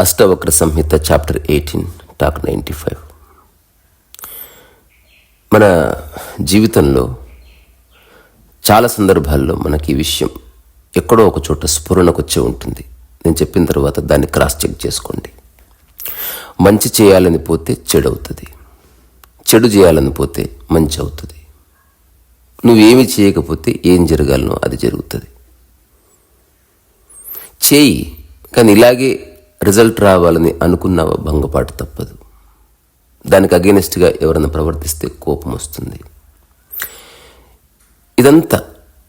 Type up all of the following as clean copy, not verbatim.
అష్టవక్ర సంహిత chapter 18 talk 95. మన జీవితంలో చాలా సందర్భాల్లో మనకి ఈ విషయం ఎక్కడో ఒక చోట స్ఫురణకు వచ్చే ఉంటుంది. నేను చెప్పిన తర్వాత దాన్ని క్రాస్ చెక్ చేసుకోండి. మంచి చేయాలని పోతే చెడు అవుతుంది, చెడు చేయాలని పోతే మంచి అవుతుంది. నువ్వేమి చేయకపోతే ఏం జరగాలనో అది జరుగుతుంది. చేయి, కానీ ఇలాగే రిజల్ట్ రావాలని అనుకున్నావా భంగపాటు తప్పదు. దానికి అగెనిస్ట్గా ఎవరైనా ప్రవర్తిస్తే కోపం వస్తుంది. ఇదంతా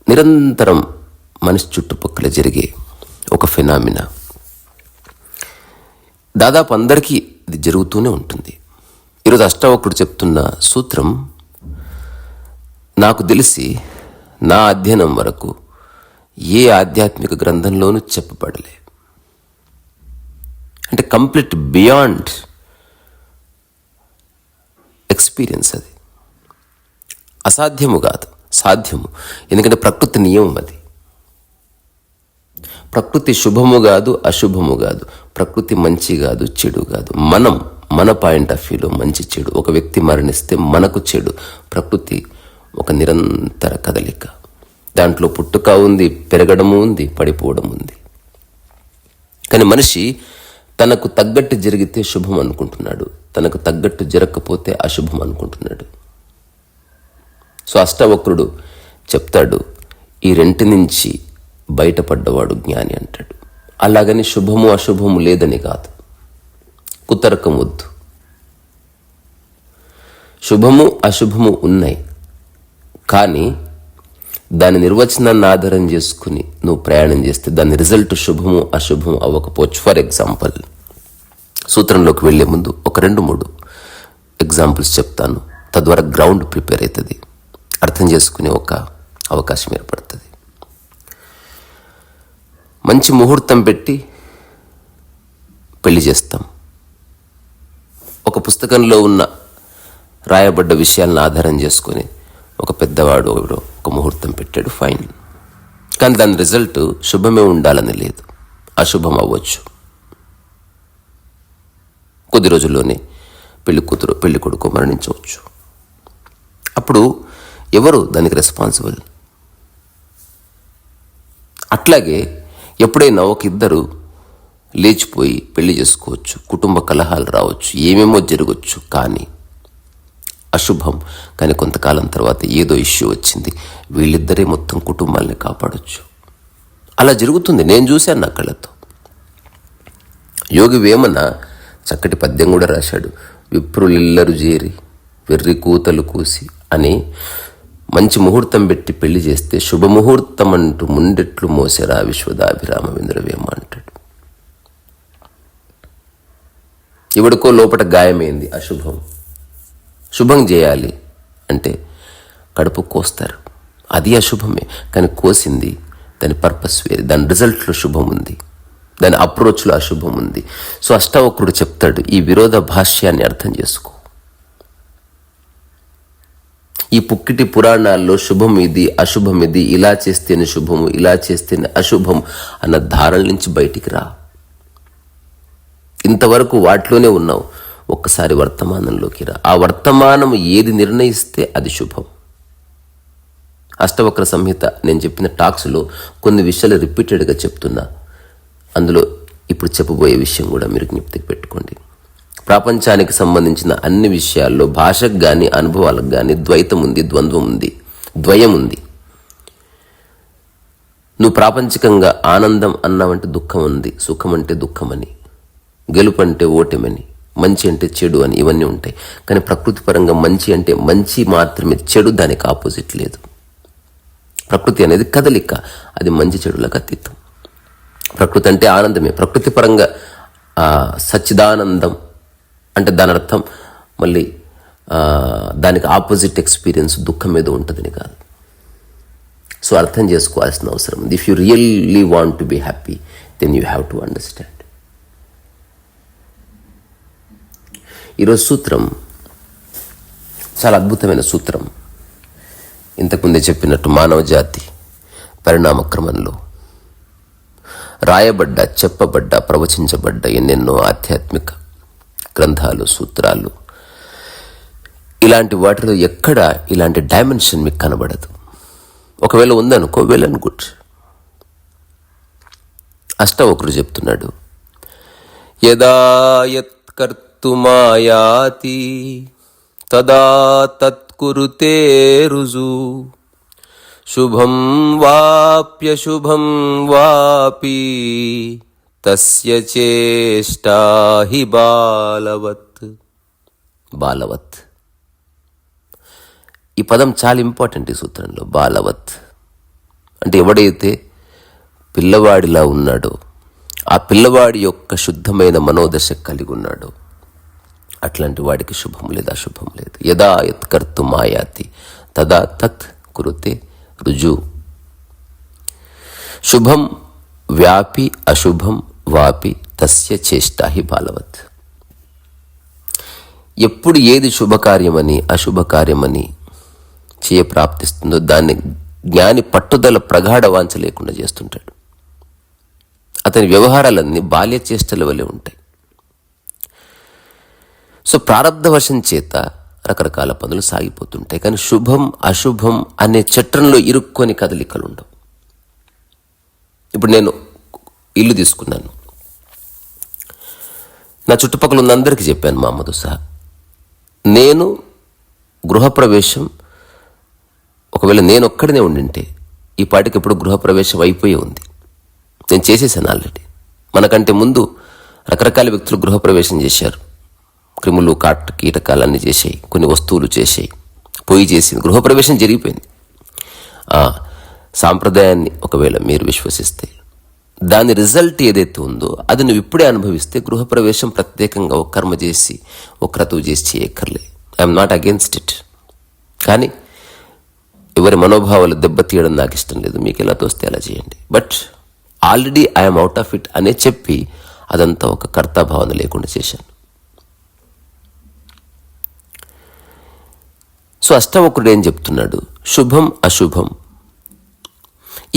నిరంతరం మనిషి చుట్టుపక్కల జరిగే ఒక ఫెనామినా. దాదాపు అందరికీ ఇది జరుగుతూనే ఉంటుంది. ఈరోజు అష్టావక్రుడు చెప్తున్న సూత్రం నాకు తెలిసి నా అధ్యయనం వరకు ఏ ఆధ్యాత్మిక గ్రంథంలోనూ చెప్పబడలే. అంటే కంప్లీట్ బియాండ్ ఎక్స్పీరియన్స్. అది అసాధ్యము కాదు, సాధ్యము. ఎందుకంటే ప్రకృతి నియమం అది. ప్రకృతి శుభము కాదు, అశుభము కాదు. ప్రకృతి మంచి కాదు, చెడు కాదు. మన పాయింట్ ఆఫ్ వ్యూలో మంచి చెడు. ఒక వ్యక్తి మరణిస్తే మనకు చెడు. ప్రకృతి ఒక నిరంతర కదలిక. దాంట్లో పుట్టుక ఉంది, పెరగడము ఉంది, పడిపోవడం ఉంది. కానీ మనిషి తనకు తగ్గట్టు జరిగితే శుభం అనుకుంటున్నాడు, తనకు తగ్గట్టు జరగకపోతే అశుభం అనుకుంటున్నాడు. సో అష్టావక్రుడు చెప్తాడు, ఈ రెంటి నుంచి బయటపడ్డవాడు జ్ఞాని అంటాడు. అలాగని శుభము అశుభము లేదని కాదు, కుతర్కం వద్దు. శుభము అశుభము ఉన్నాయి, కానీ దాని నిర్వచనాన్ని ఆధారం చేసుకుని నువ్వు ప్రయాణం చేస్తే దాని రిజల్ట్ శుభము అశుభము అవ్వకపోవచ్చు. ఫర్ ఎగ్జాంపుల్, సూత్రంలోకి వెళ్లే ముందు ఒక 2-3 ఎగ్జాంపుల్స్ చెప్తాను. తద్వారా గ్రౌండ్ ప్రిపేర్ అవుతుంది, అర్థం చేసుకునే ఒక అవకాశం ఏర్పడుతుంది. మంచి ముహూర్తం పెట్టి పెళ్లి చేస్తాం. ఒక పుస్తకంలో ఉన్న రాయబడ్డ విషయాలను ఆధారం చేసుకొని ఒక పెద్దవాడు ఒక ముహూర్తం పెట్టాడు, ఫైన్. కానీ దాని రిజల్ట్ శుభమే ఉండాలని లేదు, అశుభం అవ్వచ్చు. కొద్ది రోజుల్లోనే పెళ్లి కూతురు పెళ్లి కొడుకు మరణించవచ్చు. అప్పుడు ఎవరు దానికి రెస్పాన్సిబుల్? అట్లాగే ఎప్పుడైనా ఒక ఇద్దరు లేచిపోయి పెళ్లి చేసుకోవచ్చు, కుటుంబ కలహాలు రావచ్చు, ఏమేమో జరగవచ్చు. కానీ అశుభం. కానీ కొంతకాలం తర్వాత ఏదో ఇష్యూ వచ్చింది, వీళ్ళిద్దరే మొత్తం కుటుంబాలని కాపాడొచ్చు. అలా జరుగుతుంది, నేను చూశాను నా కళ్ళతో. యోగి వేమన చక్కటి పద్యం కూడా రాశాడు. విప్రులిల్లరు చేరి వెర్రి కూతలు కూసి అని. మంచి ముహూర్తం పెట్టి పెళ్లి చేస్తే శుభముహూర్తం అంటూ ముండెట్లు మోసెరా విశ్వదాభిరామ వింద్రవేమ అంటాడు. ఎవడికో లోపట గాయమైంది, అశుభం. శుభం చేయాలి అంటే కడుపు కోస్తారు, అది అశుభమే. కానీ కోసింది దాని పర్పస్ వేరే, దాని రిజల్ట్లో శుభం ఉంది, దాని అప్రోచ్లో అశుభం ఉంది. సో అష్టావక్రుడు చెప్తాడు, ఈ విరోధ భాష్యాన్ని అర్థం చేసుకో. ఈ పుక్కిటి పురాణాల్లో శుభం ఇది, అశుభం ఇది, ఇలా చేస్తేనే శుభము, ఇలా చేస్తేనే అశుభం అన్న ధారణ నుంచి బయటికి రా. ఇంతవరకు వాటిలోనే ఉన్నావు. ఒక్కసారి వర్తమానంలోకి రా. ఆ వర్తమానం ఏది నిర్ణయిస్తే అది శుభం. అష్టవక్ర సంహిత నేను చెప్పిన టాక్స్లో కొన్ని విషయాలు రిపీటెడ్గా చెప్తున్నా. అందులో ఇప్పుడు చెప్పబోయే విషయం కూడా మీరు జ్ఞప్తికి పెట్టుకోండి. ప్రపంచానికి సంబంధించిన అన్ని విషయాల్లో భాషకు కానీ అనుభవాలకు కానీ ద్వైతం ఉంది, ద్వంద్వం ఉంది, ద్వయం ఉంది. నువ్వు ప్రాపంచికంగా ఆనందం అన్నావంటే దుఃఖం ఉంది, సుఖం అంటే దుఃఖమని, గెలుపు అంటే ఓటమని, మంచి అంటే చెడు అని, ఇవన్నీ ఉంటాయి. కానీ ప్రకృతి పరంగా మంచి అంటే మంచి మాత్రమే, చెడు దానికి ఆపోజిట్ లేదు. ప్రకృతి అనేది కదలిక, అది మంచి చెడులకు అతీతం. ప్రకృతి అంటే ఆనందమే. ప్రకృతి పరంగా సచ్చిదానందం అంటే దాని అర్థం మళ్ళీ దానికి ఆపోజిట్ ఎక్స్పీరియన్స్ దుఃఖం ఏదో ఉంటుందని కాదు. సో అర్థం చేసుకోవాల్సిన అవసరం ఉంది. If you really want to be happy, then you have to understand. ఈరోజు సూత్రం చాలా అద్భుతమైన సూత్రం. ఇంతకుముందే చెప్పినట్టు మానవ జాతి పరిణామ క్రమంలో రాయబడ్డ, చెప్పబడ్డ, ప్రవచించబడ్డ ఎన్నెన్నో ఆధ్యాత్మిక గ్రంథాలు, సూత్రాలు, ఇలాంటి వాటిలో ఎక్కడ ఇలాంటి డైమెన్షన్ మీకు కనబడదు. ఒకవేళ ఉందనుకో, వెల్ అండ్ గుడ్. అష్టావక్రుడు చెప్తున్నాడు, యదా యత్కర్తుమాయాతి తదా తత్కురుతే రుజు శుభం వాప్యశుభం వాపి తస్య చేష్టా హి బాలవత్. బాలవత్ ఈ పదం చాలా ఇంపార్టెంట్ ఈ సూత్రంలో. బాలవత్ అంటే ఎవడైతే పిల్లవాడిలా ఉన్నాడో, ఆ పిల్లవాడి యొక్క శుద్ధమైన మనోదశ కలిగి ఉన్నాడో అట్లాంటి వాడికి శుభం లేదు, అశుభం లేదు. యదా యత్కర్తు మాయాతి తదా తత్ కురుతే రుజు శుభం వ్యాపి అశుభం వాపి తస్య చేష్టా హి బాలవత్. ఎప్పుడు ఏది శుభకార్యమని అశుభకార్యమని ప్రాప్తిస్తుందో దాన్ని జ్ఞాని పట్టుదల ప్రగాఢ వాంఛ లేకుండా చేస్తుంటాడు. అతని వ్యవహారాలన్నీ బాల్య చేష్టల వలె ఉంటాయి. సో ప్రారబ్ధవశం చేత రకరకాల పనులు సాగిపోతుంటాయి, కానీ శుభం అశుభం అనే చట్రంలో ఇరుక్కొని కదలికలు ఉండవు. ఇప్పుడు నేను ఇల్లు తీసుకున్నాను, నా చుట్టుపక్కల ఉన్న అందరికీ చెప్పాను, మా అమ్మతో సహా. నేను గృహప్రవేశం ఒకవేళ నేను ఒక్కడినే ఉండింటే ఈ పాటికి ఎప్పుడు గృహప్రవేశం అయిపోయి ఉంది. నేను చేసేసాను ఆల్రెడీ. మనకంటే ముందు రకరకాల వ్యక్తులు గృహప్రవేశం చేశారు. క్రిములు, కీటకాలన్నీ చేసాయి, కొన్ని వస్తువులు చేసాయి, పొయ్యి చేసింది, గృహప్రవేశం జరిగిపోయింది. సాంప్రదాయాన్ని ఒకవేళ మీరు విశ్వసిస్తే దాని రిజల్ట్ ఏదైతే ఉందో అది నువ్వు ఇప్పుడే అనుభవిస్తే గృహప్రవేశం ప్రత్యేకంగా ఒక కర్మ చేసి ఒక క్రతువు చేసి చేయక్కర్లే. I'm not against it. కానీ ఎవరి మనోభావాలు దెబ్బతీయడం నాకు ఇష్టం లేదు. మీకు ఎలా తోస్తే అలా చేయండి. But already I'm out of it అనే చెప్పి అదంతా ఒక కర్తాభావన లేకుండా చేశాను. సో అష్టావక్రుడు ఏం చెప్తున్నాడు? శుభం అశుభం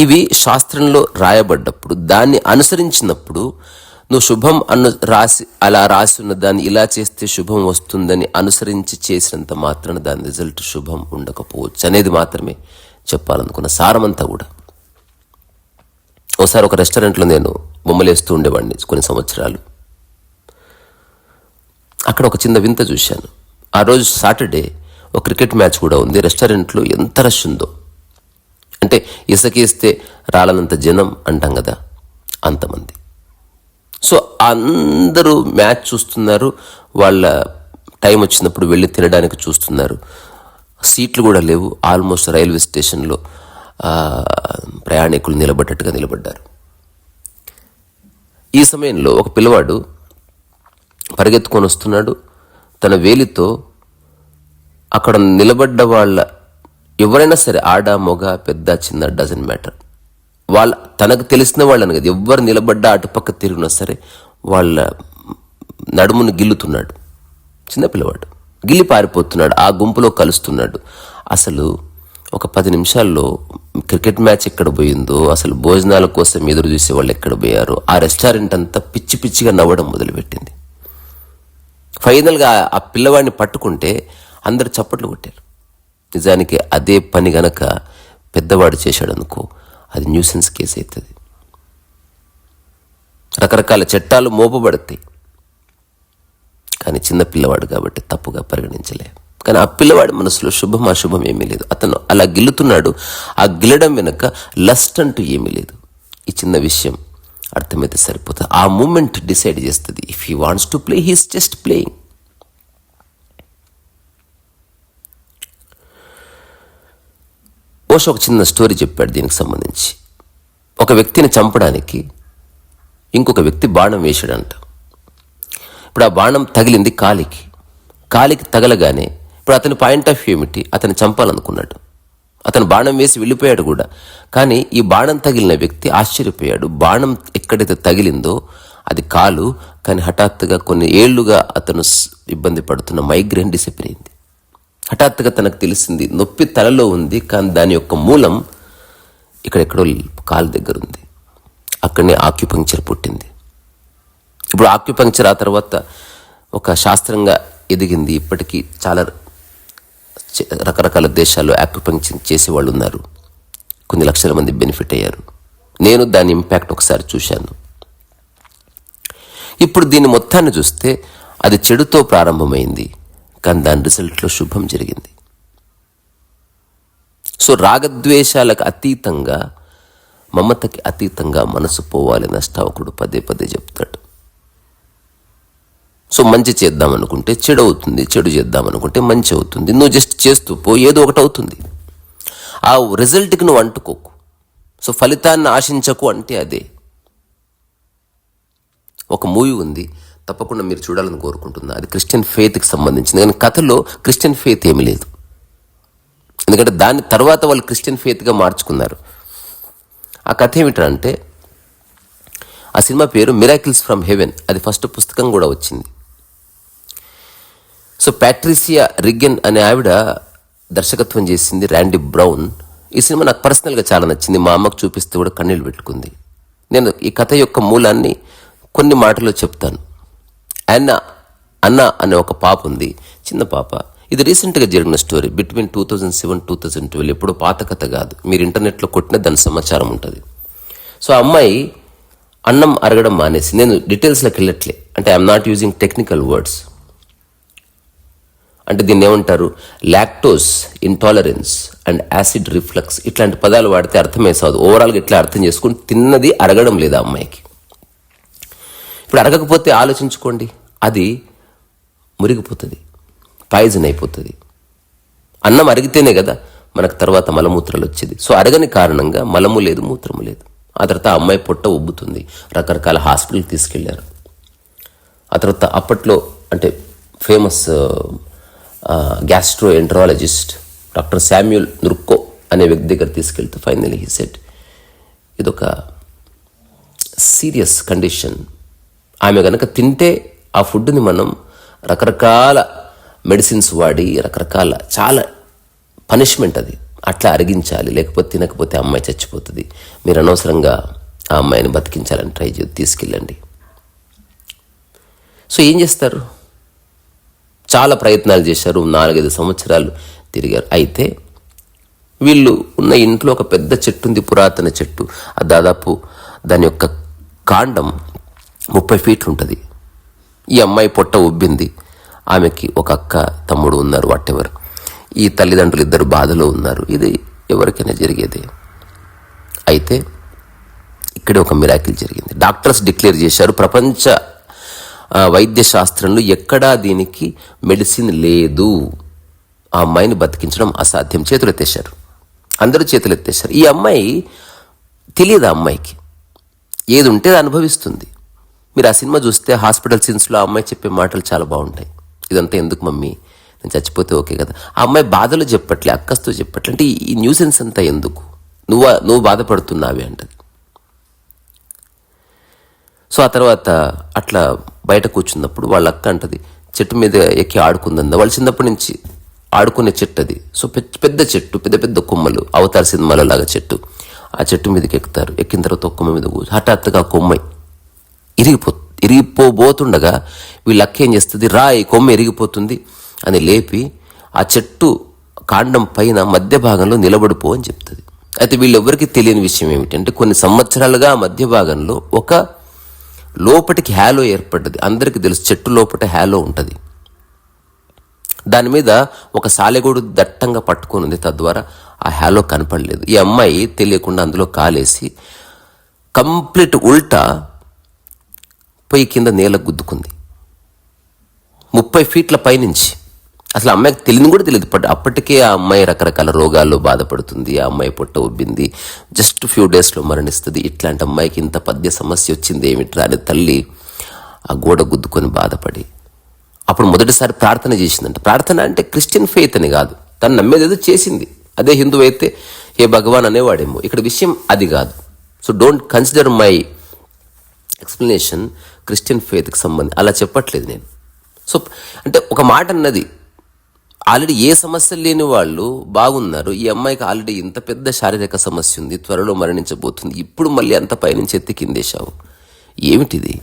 ఇవి శాస్త్రంలో రాయబడ్డప్పుడు దాన్ని అనుసరించినప్పుడు నువ్వు శుభం అలా రాసి ఉన్న దాన్ని ఇలా చేస్తే శుభం వస్తుందని అనుసరించి చేసినంత మాత్రాన దాని రిజల్ట్ శుభం ఉండకపోవచ్చు అనేది మాత్రమే చెప్పాలనుకున్న సారమంతా కూడా. ఒకసారి ఒక రెస్టారెంట్లో నేను బొమ్మలేస్తూ ఉండేవాడిని కొన్ని సంవత్సరాలు. అక్కడ ఒక చిన్న వింత చూశాను. ఆ రోజు సాటర్డే ఒక క్రికెట్ మ్యాచ్ కూడా ఉంది. రెస్టారెంట్లో ఎంత రష్ ఉందో, అంటే ఇసకేస్తే రాలనంత జనం అంటాం కదా, అంతమంది. సో అందరూ మ్యాచ్ చూస్తున్నారు, వాళ్ళ టైం వచ్చినప్పుడు వెళ్ళి తినడానికి చూస్తున్నారు. సీట్లు కూడా లేవు. ఆల్మోస్ట్ రైల్వే స్టేషన్లో ప్రయాణికులు నిలబడ్డట్టుగా నిలబడ్డారు. ఈ సమయంలో ఒక పిల్లవాడు పరిగెత్తుకొని వస్తున్నాడు. తన వేలితో అక్కడ నిలబడ్డ వాళ్ళ ఎవరైనా సరే, ఆడ మొగ పెద్ద చిన్న డజంట్ మ్యాటర్, వాళ్ళ తనకు తెలిసిన వాళ్ళని కదా, ఎవరు నిలబడ్డా అటుపక్క తిరిగినా సరే వాళ్ళ నడుమును గిల్లుతున్నాడు. చిన్నపిల్లవాడు గిల్లి పారిపోతున్నాడు, ఆ గుంపులో కలుస్తున్నాడు. అసలు ఒక 10 నిమిషాల్లో క్రికెట్ మ్యాచ్ ఎక్కడ పోయిందో, అసలు భోజనాల కోసం ఎదురు చూసే వాళ్ళు ఎక్కడ పోయారో, ఆ రెస్టారెంట్ అంతా పిచ్చి పిచ్చిగా నవ్వడం మొదలుపెట్టింది. ఫైనల్గా ఆ పిల్లవాడిని పట్టుకుంటే అందరు చప్పట్లు కొట్టారు. నిజానికి అదే పని గనక పెద్దవాడు చేశాడు అనుకో, అది న్యూసెన్స్ కేసు అవుతుంది. రకరకాల చట్టాలు మోపబడతాయి. కానీ చిన్న పిల్లవాడు కాబట్టి తప్పుగా పరిగణించలే. కానీ ఆ పిల్లవాడి మనసులో శుభం అశుభం ఏమీ లేదు. అతను అలా గిల్లుతున్నాడు. ఆ గిల్లడం వెనుక లస్ట్ అంటూ ఏమీ లేదు. ఈ చిన్న విషయం అర్థమైతే సరిపోతుంది. ఆ మూమెంట్ డిసైడ్ చేస్తుంది. If he wants to play, he's just playing. Osho ఒక చిన్న స్టోరీ చెప్పాడు దీనికి సంబంధించి. ఒక వ్యక్తిని చంపడానికి ఇంకొక వ్యక్తి బాణం వేసాడంట. ఇప్పుడు ఆ బాణం తగిలింది కాలికి తగలగానే ఇప్పుడు అతని పాయింట్ ఆఫ్ వ్యూ ఏమిటి? అతను చంపాలనుకున్నాడు. అతను బాణం వేసి వెళ్ళిపోయాడు కూడా. కానీ ఈ బాణం తగిలిన వ్యక్తి ఆశ్చర్యపోయాడు. బాణం ఎక్కడైతే తగిలిందో అది కాలు, కానీ హఠాత్తుగా కొన్ని ఏళ్లుగా అతను ఇబ్బంది పడుతున్న మైగ్రేన్ డిసపియర్ అయింది. హఠాత్తుగా తనకు తెలిసింది నొప్పి తలలో ఉంది, కానీ దాని యొక్క మూలం ఇక్కడెక్కడో కాలు దగ్గర ఉంది. ఆ అక్కడనే ఆక్యుపంక్చర్ పుట్టింది. ఇప్పుడు ఆక్యుపంక్చర్ ఆ తర్వాత ఒక శాస్త్రంగా ఎదిగింది. ఇప్పటికీ చాలా రకరకాల దేశాల్లో ఆక్యుపంక్చర్ చేసేవాళ్ళు ఉన్నారు. కొన్ని లక్షల మంది బెనిఫిట్ అయ్యారు. నేను దాని ఇంపాక్ట్ ఒకసారి చూశాను. ఇప్పుడు దీని మొత్తాన్ని చూస్తే అది చెడుతో ప్రారంభమైంది, కానీ దాని రిజల్ట్లో శుభం జరిగింది. సో రాగద్వేషాలకు అతీతంగా, మమతకి అతీతంగా మనసు పోవాలని అష్టావకుడు పదే పదే చెప్తాడు. సో మంచి చేద్దాం అనుకుంటే చెడు అవుతుంది, చెడు చేద్దాం అనుకుంటే మంచి అవుతుంది. నువ్వు జస్ట్ చేస్తూ పో, ఏదో ఒకటి అవుతుంది. ఆ రిజల్ట్కి నువ్వు అంటుకోకు. సో ఫలితాన్ని ఆశించకు అంటే అదే. ఒక మూవీ ఉంది, తప్పకుండా మీరు చూడాలని కోరుకుంటున్నా. అది క్రిస్టియన్ ఫెయిత్కి సంబంధించింది, కానీ కథలో క్రిస్టియన్ ఫెయిత్ ఏమీ లేదు. ఎందుకంటే దాని తర్వాత వాళ్ళు క్రిస్టియన్ ఫెయిత్గా మార్చుకున్నారు. ఆ కథ ఏమిటంటే, ఆ సినిమా పేరు మిరాకిల్స్ ఫ్రమ్ హెవెన్. అది ఫస్ట్ పుస్తకం కూడా వచ్చింది. సో ప్యాట్రిసియా రిగ్గన్ అనే ఆవిడ దర్శకత్వం చేసింది, ర్యాండీ బ్రౌన్. ఈ సినిమా నాకు పర్సనల్గా చాలా నచ్చింది. మా అమ్మకు చూపిస్తే కూడా కన్నీళ్ళు పెట్టుకుంది. నేను ఈ కథ యొక్క మూలాన్ని కొన్ని మాటల్లో చెప్తాను. అన్న అనే ఒక పాప ఉంది, చిన్న పాప. ఇది రీసెంట్గా జరిగిన స్టోరీ, బిట్వీన్ 2007-2012. ఎప్పుడు పాత కథ కాదు, మీరు ఇంటర్నెట్లో కొట్టిన దాని సమాచారం ఉంటుంది. సో ఆ అమ్మాయి అన్నం అరగడం మానేసి, నేను డీటెయిల్స్లోకి వెళ్ళట్లే, అంటే I'm not using technical words. అంటే దీన్ని ఏమంటారు, lactose intolerance and acid reflux, ఇట్లాంటి పదాలు వాడితే అర్థమేసాదు. ఓవరాల్గా ఇట్లా అర్థం చేసుకుని తిన్నది అరగడం లేదా అమ్మాయికి. ఇప్పుడు అరగకపోతే ఆలోచించుకోండి, అది మురిగిపోతుంది, పాయిజన్ అయిపోతుంది. అన్నం అరిగితేనే కదా మనకు తర్వాత మలమూత్రాలు వచ్చేది. సో అరగని కారణంగా మలము లేదు, మూత్రము లేదు. ఆ తర్వాత ఆ అమ్మాయి పొట్ట ఉబ్బుతుంది. రకరకాల హాస్పిటల్కి తీసుకెళ్లారు. ఆ తర్వాత అప్పట్లో అంటే famous gastroenterologist doctor Samuel Nurko అనే వ్యక్తి దగ్గర తీసుకెళ్తే ఫైనల్లీ హీ సెడ్, ఇదొక సీరియస్ కండిషన్. ఆమె కనుక తింటే ఆ ఫుడ్ని మనం రకరకాల మెడిసిన్స్ వాడి రకరకాల చాలా పనిష్మెంట్ అది, అట్లా అరిగించాలి, లేకపోతే తినకపోతే అమ్మాయి చచ్చిపోతుంది. మీరు అనవసరంగా ఆ అమ్మాయిని బతికించాలని ట్రై చేసి తీసుకెళ్ళండి. సో ఏం చేస్తారు, చాలా ప్రయత్నాలు చేశారు, 4-5 సంవత్సరాలు తిరిగారు. అయితే వీళ్ళు ఉన్న ఇంట్లో ఒక పెద్ద చెట్టు ఉంది, పురాతన చెట్టు. అది దాదాపు దాని యొక్క కాండం 30 ఫీట్లు ఉంటుంది. ఈ అమ్మాయి పొట్ట ఉబ్బింది. ఆమెకి ఒక అక్క తమ్ముడు ఉన్నారు, వాటెవర్. ఈ తల్లిదండ్రులు ఇద్దరు బాధలో ఉన్నారు. ఇది ఎవరికైనా జరిగేదే. అయితే ఇక్కడే ఒక మిరాకిల్ జరిగింది. డాక్టర్స్ డిక్లేర్ చేశారు, ప్రపంచ వైద్య శాస్త్రంలో ఎక్కడా దీనికి మెడిసిన్ లేదు, ఆ అమ్మాయిని బతికించడం అసాధ్యం. చేతులు ఎత్తేశారు, అందరూ చేతులు ఎత్తేశారు. ఈ అమ్మాయి తెలియదు, ఆ అమ్మాయికి ఏది ఉంటే అది అనుభవిస్తుంది. మీరు ఆ సినిమా చూస్తే హాస్పిటల్ సీన్స్లో ఆ అమ్మాయి చెప్పే మాటలు చాలా బాగుంటాయి. ఇదంతా ఎందుకు మమ్మీ, నేను చచ్చిపోతే ఓకే కదా. ఆ అమ్మాయి బాధలు చెప్పట్లే, అక్కస్తో చెప్పట్లే. అంటే ఈ న్యూసెన్స్ అంతా ఎందుకు, నువ్వు బాధపడుతున్నావే అంటది. సో ఆ తర్వాత అట్లా బయట కూర్చున్నప్పుడు వాళ్ళ అక్క అంటది, చెట్టు మీద ఎక్కి ఆడుకుందా. వాళ్ళు చిన్నప్పటి నుంచి ఆడుకునే చెట్టు అది. సో పెద్ద చెట్టు, పెద్ద పెద్ద కొమ్మలు, అవతార సినిమాల లాగా చెట్టు. ఆ చెట్టు మీదకి ఎక్కుతారు. ఎక్కిన తర్వాత ఒక కొమ్మ మీద కూర్చు, హఠాత్తుగా ఆ కొమ్మ ఇరిగిపోబోతుండగా వీళ్ళ అక్క ఏం చేస్తుంది, ఈ కొమ్మ ఇరిగిపోతుంది అని లేపి ఆ చెట్టు కాండం పైన మధ్య భాగంలో నిలబడిపో అని చెప్తుంది. అయితే వీళ్ళెవ్వరికీ తెలియని విషయం ఏమిటంటే, కొన్ని సంవత్సరాలుగా ఆ మధ్య భాగంలో ఒక లోపటికి హ్యాలో ఏర్పడ్డది. అందరికీ తెలుసు, చెట్టు లోపల హ్యాలో ఉంటుంది. దాని మీద ఒక సాలెగూడు దట్టంగా పట్టుకొని ఉంది, తద్వారా ఆ హ్యాలో కనపడలేదు. ఈ అమ్మాయి తెలియకుండా అందులో కాలేసి కంప్లీట్ ఉల్టా పొయ్యి కింద నేల గుద్దుకుంది 30 ఫీట్ల పైనుంచి. అసలు అమ్మాయికి తెలియని కూడా తెలియదు. అప్పటికే ఆ అమ్మాయి రకరకాల రోగాల్లో బాధపడుతుంది. ఆ అమ్మాయి పొట్ట ఉబ్బింది, జస్ట్ ఫ్యూ డేస్లో మరణిస్తుంది. ఇట్లాంటి అమ్మాయికి ఇంత పద్య సమస్య వచ్చింది ఏమిట్రా అని తల్లి ఆ గోడ గుద్దుకొని బాధపడి అప్పుడు మొదటిసారి ప్రార్థన చేసిందంట. ప్రార్థన అంటే క్రిస్టియన్ ఫెయిత్ అని కాదు, తను నమ్మేదేదో చేసింది. అదే హిందూ అయితే ఏ భగవాన్ అనేవాడేమో. ఇక్కడ విషయం అది కాదు. So don't consider my explanation Christian ఫెయిత్కి సంబంధించి, అలా చెప్పట్లేదు నేను. సో అంటే ఒక మాట అన్నది, ఆల్రెడీ ఏ సమస్యలు లేని వాళ్ళు బాగున్నారు. ఈ అమ్మాయికి ఆల్రెడీ ఇంత పెద్ద శారీరక సమస్య ఉంది, త్వరలో మరణించబోతుంది, ఇప్పుడు మళ్ళీ అంత పైనుంచి ఎత్తి కిందేశావు, ఏమిటిది?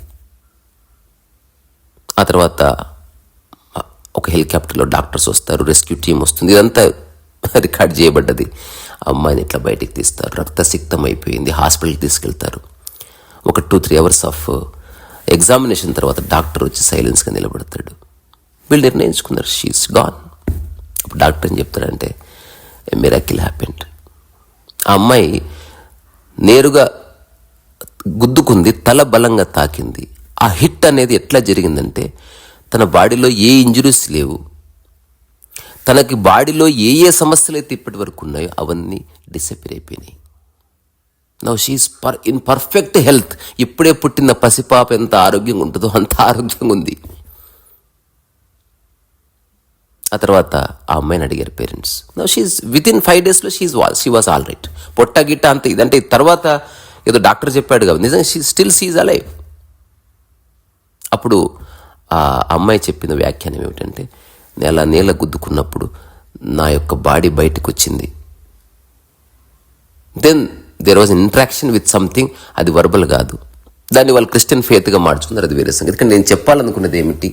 ఆ తర్వాత ఒక హెలికాప్టర్లో డాక్టర్స్ వస్తారు, రెస్క్యూ టీం వస్తుంది, ఇదంతా రికార్డ్ చేయబడ్డది. అమ్మాయిని ఇట్లా బయటికి తీస్తారు, రక్తసిక్తం అయిపోయింది, హాస్పిటల్కి తీసుకెళ్తారు. ఒక 2-3 అవర్స్ ఆఫ్ ఎగ్జామినేషన్ తర్వాత డాక్టర్ వచ్చి సైలెన్స్గా నిలబడతాడు. వీళ్ళు నిర్ణయించుకున్నారు, షీఈస్ గాన్. అప్పుడు డాక్టర్ ఏం చెప్తాడంటే, ఏ మిరాకిల్ హ్యాపెండ్. ఆ అమ్మాయి నేరుగా గుద్దుకుంది, తల బలంగా తాకింది. ఆ హిట్ అనేది ఎట్లా జరిగిందంటే, తన బాడీలో ఏ ఇంజురీస్ లేవు, తనకి బాడీలో ఏ సమస్యలు అయితే ఇప్పటి వరకు ఉన్నాయో అవన్నీ డిసపియర్ అయిపోయినాయి. Now she's in perfect health. ఇప్పుడే పుట్టిన పసిపాప ఎంత ఆరోగ్యంగా ఉంటుందో అంత ఆరోగ్యంగా ఉంది. ఆ తర్వాత ఆ అమ్మాయిని అడిగారు parents. Now she's with in 5 days she was all right. పొట్ట గిట్ట అంత ఇదంటే తర్వాత ఏదో డాక్టర్ చెప్పాడు కదా, నిజంగా షీఈస్ అలైవ్. అప్పుడు ఆ అమ్మాయి చెప్పిన వ్యాఖ్యానం ఏమిటంటే, నేల గుద్దుకున్నప్పుడు నా యొక్క బాడీ బయటకు వచ్చింది. Then there was interaction with something, అది వర్బల్ కాదు. దాన్ని వాళ్ళు క్రిస్టియన్ ఫెయిత్గా మార్చుకున్నారు, అది వేరే సంగతి. కానీ నేను చెప్పాలనుకున్నది ఏమిటి,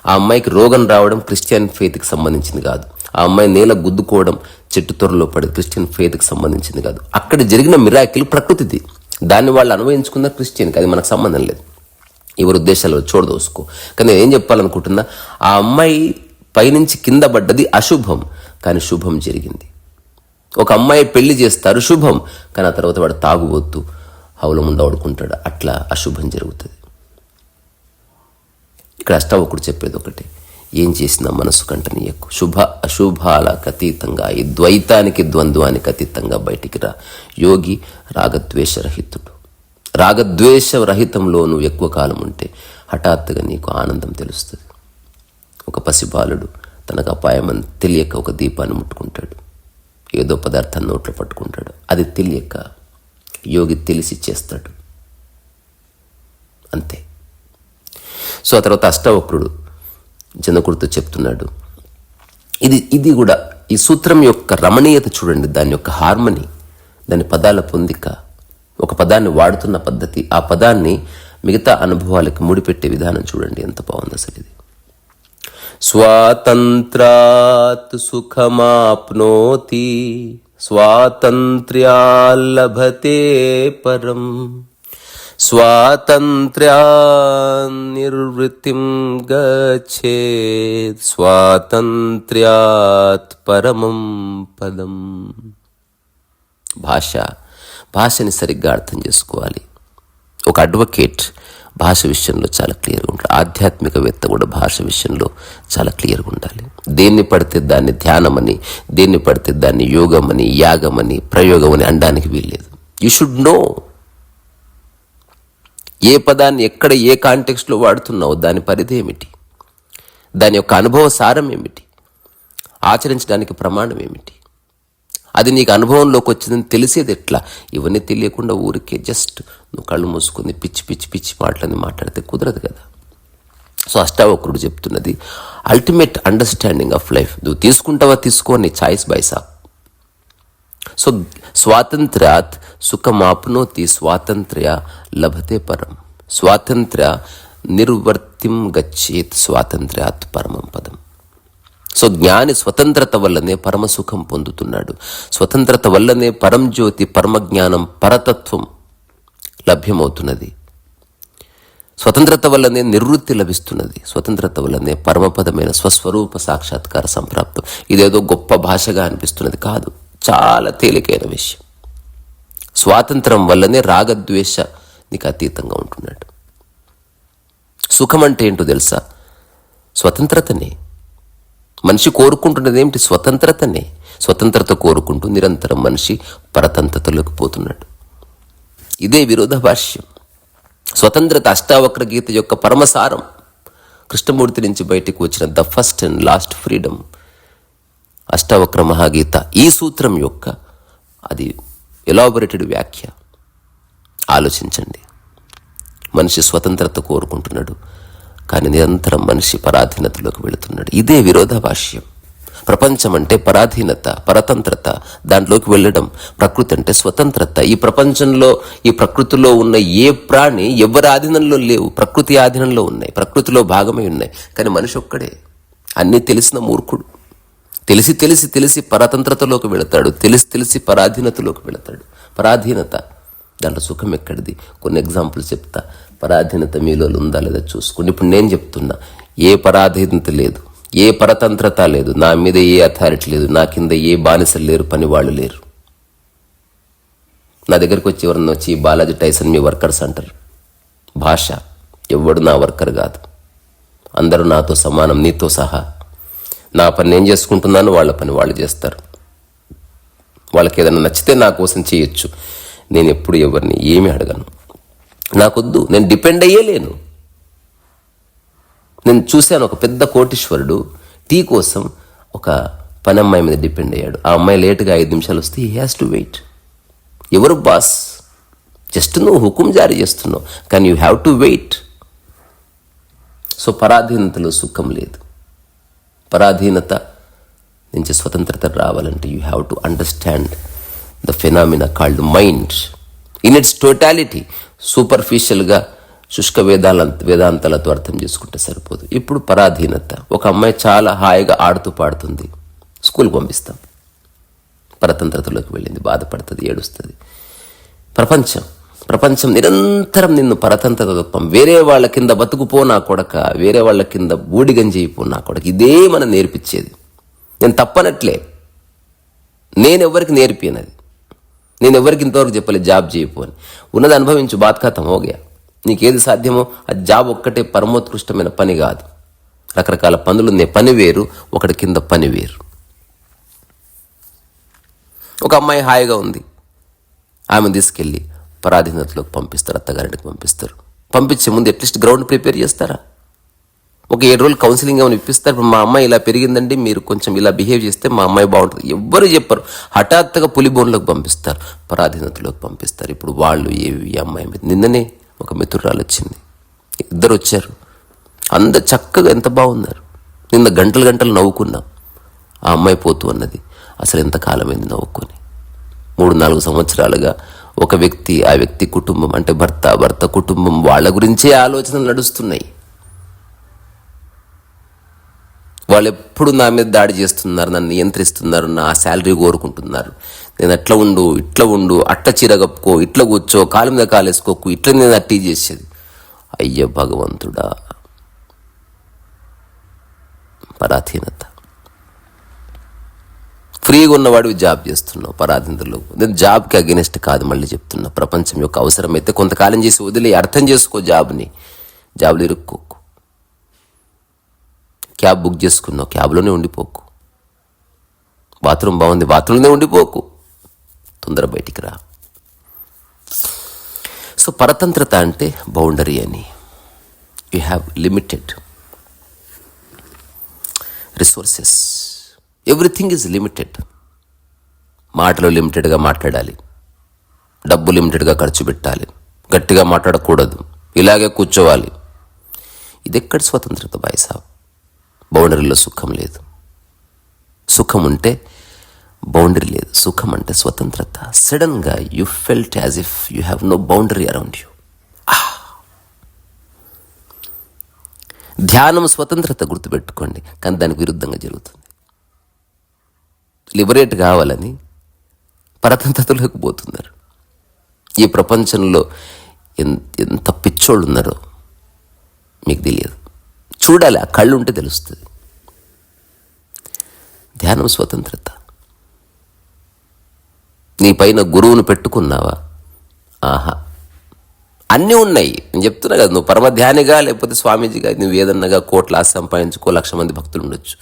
ఆ అమ్మాయికి రోగం రావడం క్రిస్టియన్ ఫెయిత్కి సంబంధించింది కాదు. ఆ అమ్మాయి నేల గుద్దుకోవడం, చెట్టు త్వరలో పడి క్రిస్టియన్ ఫెయిత్కి సంబంధించింది కాదు. అక్కడ జరిగిన మిరాకిల్ ప్రకృతిది, దాన్ని వాళ్ళు అన్వయించుకున్న క్రిస్టియన్కి, అది మనకు సంబంధం లేదు. ఎవరి ఉద్దేశాలు చూడదోసుకో. కానీ నేను ఏం చెప్పాలనుకుంటున్నా, ఆ అమ్మాయి పైనుంచి కింద పడ్డది అశుభం, కానీ శుభం జరిగింది. ఒక అమ్మాయి పెళ్లి చేస్తారు, శుభం, కానీ ఆ తర్వాత వాడు తాగుబోతూ హౌలముండ ఆడుకుంటాడు, అట్లా అశుభం జరుగుతుంది. ఇక్కడ అష్టావకుడు చెప్పేది ఒకటి, ఏం చేసినా మనసు కంటనీయకు, శుభ అశుభాలకు అతీతంగా, ఈ ద్వైతానికి ద్వంద్వానికి అతీతంగా బయటికి రా. యోగి రాగద్వేషరహితుడు. రాగద్వేష రహితంలో నువ్వు ఎక్కువ కాలం ఉంటే హఠాత్తుగా నీకు ఆనందం తెలుస్తుంది. ఒక పసిబాలుడు తనకు అపాయమని తెలియక ఒక దీపాన్ని ముట్టుకుంటాడు, ఏదో పదార్థాన్ని నోట్లో పట్టుకుంటాడు, అది తెలియక యోగి తెలిసి చేస్తాడు, అంతే. సో ఆ తర్వాత అష్టావక్రుడు జనకుడితో చెప్తున్నాడు, ఇది కూడా ఈ సూత్రం యొక్క రమణీయత చూడండి, దాని యొక్క హార్మనీ, దాని పదాల పొందిక, ఒక పదాన్ని వాడుతున్న పద్ధతి, ఆ పదాన్ని మిగతా అనుభవాలకి ముడిపెట్టే విధానం చూడండి, ఎంత బాగుంది అసలు ఇది. స్వాతంత్రాత్ సుఖమాప్నోతి స్వాతంత్ర్యాల్లభతే పరం స్వాతంత్ర్యాన్నిర్వృత్తిం గచ్చేత్ స్వాతంత్ర్యాత్ పరమం పదం. భాషని సరిగ్గా అర్థం చేసుకోవాలి. ఒక అడ్వకేట్ భాష విషయంలో చాలా క్లియర్గా ఉంటాడు, ఆధ్యాత్మికవేత్త కూడా భాష విషయంలో చాలా క్లియర్గా ఉండాలి. దేన్ని పడితే దాన్ని ధ్యానమని, దేన్ని పడితే దాన్ని యోగమని, యాగమని, ప్రయోగమని అనడానికి వీల్లేదు. యూ షుడ్ నో ఏ పదాన్ని ఎక్కడ ఏ కాంటెక్స్ట్లో వాడుతున్నావు, దాని పరిధి ఏమిటి, దాని యొక్క అనుభవ సారం ఏమిటి, ఆచరించడానికి ప్రమాణం ఏమిటి, అది నీకు అనుభవంలోకి వచ్చిందని తెలిసేది ఎట్లా. ఇవన్నీ తెలియకుండా ఊరికే జస్ట్ నువ్వు కళ్ళు మూసుకుని పిచ్చి పిచ్చి పిచ్చి మాటలని మాట్లాడితే కుదరదు కదా. సో అష్టావక్రుడు చెప్తున్నది అల్టిమేట్ అండర్స్టాండింగ్ ఆఫ్ లైఫ్. నువ్వు తీసుకుంటావా తీసుకో, నీ చాయిస్ బైసా. సో స్వాతంత్ర్యాత్ సుఖమాప్నోతి స్వాతంత్ర్య లభతే పరం స్వాతంత్ర్య నిర్వర్తిం గచ్చేత్ స్వాతంత్ర్యాత్ పరమం పదం. సో జ్ఞాని స్వతంత్రత వల్లనే పరమసుఖం పొందుతున్నాడు. స్వతంత్రత వల్లనే పరంజ్యోతి, పరమజ్ఞానం, పరతత్వం లభ్యమవుతున్నది. స్వతంత్రత వల్లనే నిర్వృత్తి లభిస్తున్నది. స్వతంత్రత వల్లనే పరమపదమైన స్వస్వరూప సాక్షాత్కార సంప్రాప్తం. ఇదేదో గొప్ప భాషగా అనిపిస్తున్నది కాదు, చాలా తేలికైన విషయం. స్వాతంత్రం వల్లనే రాగద్వేష నీకు అతీతంగా ఉంటున్నాడు. సుఖం అంటే ఏంటో తెలుసా? స్వతంత్రతనే. మనిషి కోరుకుంటున్నది ఏమిటి? స్వతంత్రతనే. స్వతంత్రత కోరుకుంటూ నిరంతరం మనిషి పరతంత్రతలోకి పోతున్నాడు. ఇదే విరోధాభాష్యం. స్వతంత్రత అష్టావక్ర గీత యొక్క పరమసారం. కృష్ణమూర్తి నుంచి బయటకు వచ్చిన the first and last freedom Ashtavakra Mahageeta. ఈ సూత్రం యొక్క అది ఎలాబొరేటెడ్ వ్యాఖ్య. ఆలోచించండి. మనిషి స్వతంత్రత కోరుకుంటున్నాడు, కానీ నిరంతరం మనిషి పరాధీనతలోకి వెళుతున్నాడు. ఇదే విరోధాభాష్యం. ప్రపంచం అంటే పరాధీనత, పరతంత్రత, దాంట్లోకి వెళ్ళడం. ప్రకృతి అంటే స్వతంత్రత. ఈ ప్రపంచంలో, ఈ ప్రకృతిలో ఉన్న ఏ ప్రాణి ఎవరి ఆధీనంలో లేవు, ప్రకృతి ఆధీనంలో ఉన్నాయి, ప్రకృతిలో భాగమై ఉన్నాయి. కానీ మనిషి ఒక్కడే అన్నీ తెలిసిన మూర్ఖుడు. తెలిసి తెలిసి తెలిసి పరతంత్రతలోకి వెళతాడు, తెలిసి తెలిసి పరాధీనతలోకి వెళతాడు. పరాధీనత, దాంట్లో సుఖం ఎక్కడిది? కొన్ని ఎగ్జాంపుల్స్ చెప్తా. పరాధీనత మీలో ఉందా లేదా చూసుకోండి. ఇప్పుడు నేను చెప్తున్నా, ఏ పరాధీనత లేదు, ఏ పరతంత్రత లేదు, నా మీద ఏ అథారిటీ లేదు, నా కింద ఏ బానిసలు లేరు, పని వాళ్ళు లేరు. నా దగ్గరికి వచ్చి ఎవరన్నా వచ్చి బాలాజీ టైసన్ మీ వర్కర్స్ అంటారు. భాష, ఎవడు నా వర్కర్ కాదు, అందరూ నాతో సమానం, నీతో సహా. నా పని నేను చేసుకుంటున్నాను, వాళ్ళ పని వాళ్ళు చేస్తారు. వాళ్ళకి ఏదైనా నచ్చితే నా కోసం చేయొచ్చు. నేను ఎప్పుడు ఎవరిని ఏమీ అడగను, నాకొద్దు, నేను డిపెండ్ అయ్యేలేను. నేను చూశాను, ఒక పెద్ద కోటీశ్వరుడు టీ కోసం ఒక పని అమ్మాయి మీద డిపెండ్ అయ్యాడు. ఆ అమ్మాయి లేటుగా 5 నిమిషాలు వస్తే హీ హ్యాస్ టు వెయిట్. ఎవరు బాస్? జస్ట్ నువ్వు హుకుం జారీ చేస్తున్నావు, కానీ you have to wait. So పరాధీనతలో సుఖం లేదు. పరాధీనత నుంచి స్వతంత్రత రావాలంటే you have to understand the phenomena called mind in its totality. సూపర్ఫిషియల్గా శుష్క వేదాంతాలతో అర్థం చేసుకుంటే సరిపోదు. ఇప్పుడు పరాధీనత. ఒక అమ్మాయి చాలా హాయిగా ఆడుతూ పాడుతుంది, స్కూల్కి పంపిస్తాం. పరతంత్రతలోకి వెళ్ళింది, బాధపడుతుంది, ఏడుస్తుంది. ప్రపంచం నిరంతరం నిన్ను పరతంత్రతలో వేరే వాళ్ళ కింద బతుకుపో నా కొడక, వేరే వాళ్ళ కింద బూడిగంజయిపో నా కొడక, ఇదే మనం నేర్పించేది. నేను తప్పనట్లే, నేనెవ్వరికి నేర్పినది, నేను ఎవరికి ఇంతవరకు చెప్పలేదు జాబ్ చేయపో అని. ఉన్నది అనుభవించు, బాత్ ఖతం హోగయా. నీకేది సాధ్యమో అది. జాబ్ ఒక్కటే పరమోత్కృష్టమైన పని కాదు, రకరకాల పనులు ఉన్నాయి. పని వేరు, ఒకటి కింద పని వేరు. ఒక అమ్మాయి హాయిగా ఉంది, ఆమెను తీసుకెళ్ళి పరాధీనతలోకి పంపిస్తారు, అత్తగారింటికి పంపిస్తారు. పంపించే ముందు అట్లీస్ట్ గ్రౌండ్ ప్రిపేర్ చేస్తారా? ఒక 7 రోజులు కౌన్సిలింగ్ ఏమైనా ఇప్పిస్తారు. ఇప్పుడు మా అమ్మాయి ఇలా పెరిగిందండి, మీరు కొంచెం ఇలా బిహేవ్ చేస్తే మా అమ్మాయి బాగుంటుంది. ఎవ్వరు చెప్పరు. హఠాత్తుగా పులిబోన్లోకి పంపిస్తారు, పరాధీనతలోకి పంపిస్తారు. ఇప్పుడు వాళ్ళు ఈ అమ్మాయి మీద. నిన్ననే ఒక మిత్రురాలు వచ్చింది, 2 వచ్చారు. అందరు చక్కగా ఎంత బాగున్నారు. నిన్న గంటలు నవ్వుకున్నాం. ఆ అమ్మాయి పోతూ అన్నది, అసలు ఎంతకాలమైంది నవ్వుకొని. 3-4 సంవత్సరాలుగా ఒక వ్యక్తి, ఆ వ్యక్తి కుటుంబం అంటే భర్త కుటుంబం, వాళ్ళ గురించే ఆలోచనలు నడుస్తున్నాయి. వాళ్ళు ఎప్పుడు నా మీద దాడి చేస్తున్నారు, నన్ను నియంత్రిస్తున్నారు, నా శాలరీ కోరుకుంటున్నారు. నేను అట్లా ఉండు, ఇట్లా ఉండు, అట్ట చీర కప్పుకో, ఇట్లా కూర్చో, కాలు మీద కాలేసుకోకు, ఇట్లా నేను అట్టి చేసేది. అయ్య భగవంతుడా, పరాధీనత. ఫ్రీగా ఉన్నవాడు జాబ్ చేస్తున్నావు, పరాధీనతలో. నేను జాబ్కి అగెనిస్ట్ కాదు, మళ్ళీ చెప్తున్నా. ప్రపంచం యొక్క అవసరమైతే కొంతకాలం చేసి వదిలే, అర్థం చేసుకో. జాబ్లో ఇరుక్కోకు. క్యాబ్ బుక్ చేసుకున్నావు, క్యాబ్లోనే ఉండిపోకు. బాత్రూమ్ బాగుంది, బాత్రూంలోనే ఉండిపోకు. తొందర బయటికి రా. సో పరతంత్రత అంటే బౌండరీ అని. You have limited resources, everything is limited. మాటలు లిమిటెడ్గా మాట్లాడాలి, డబ్బు లిమిటెడ్గా ఖర్చు పెట్టాలి, గట్టిగా మాట్లాడకూడదు, ఇలాగే కూర్చోవాలి. ఇది ఎక్కడ స్వతంత్రత బాయ్ సాబ్? బౌండరీలో సుఖం లేదు. సుఖం ఉంటే బౌండరీ లేదు, సుఖం అంటే స్వతంత్రత. సడన్గా you felt as if you have no boundary around you. ధ్యానం స్వతంత్రత, గుర్తుపెట్టుకోండి, కానీ దానికి విరుద్ధంగా జరుగుతుంది. లిబరేట్ కావాలని పరతంత్రతలోకి పోతున్నారు. ఈ ప్రపంచంలో ఎంత పిచ్చోళ్ళు ఉన్నారో మీకు తెలియదు. చూడాలి, ఆ కళ్ళు ఉంటే తెలుస్తుంది. ధ్యానం స్వతంత్రత. నీ పైన గురువును పెట్టుకున్నావా? ఆహా, అన్నీ ఉన్నాయి. నేను చెప్తున్నా కదా, నువ్వు పరమ ధ్యానిగా లేకపోతే స్వామీజీగా, నువ్వు ఏదన్నాగా కోట్ల ఆస్తి సంపాదించుకో, 1,00,000 మంది భక్తులు ఉండొచ్చు,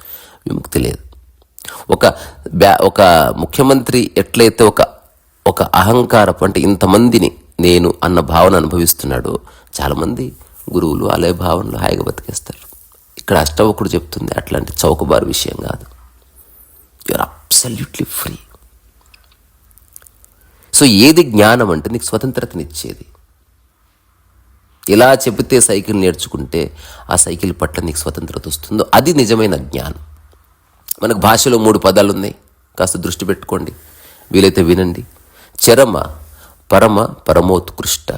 విముక్తి లేదు. ఒక ముఖ్యమంత్రి ఎట్లయితే ఒక అహంకారపు అంటే ఇంతమందిని నేను అన్న భావన అనుభవిస్తున్నాడో, చాలామంది గురువులు ఆలయ భావనలు హాయిగా బతికేస్తారు. ఇక్కడ అష్టవకుడు చెప్తుంది అట్లాంటి చౌకబారు విషయం కాదు. You're absolutely free. సో ఏది జ్ఞానం అంటే నీకు స్వతంత్రతనిచ్చేది. ఎలా చెబితే సైకిల్ నేర్చుకుంటే ఆ సైకిల్ పట్ల నీకు స్వతంత్రత వస్తుందో అది నిజమైన జ్ఞానం. మనకు భాషలో 3 పదాలు ఉన్నాయి, కాస్త దృష్టి పెట్టుకోండి, వీలైతే వినండి. చరమ, పరమ, పరమోత్కృష్ట.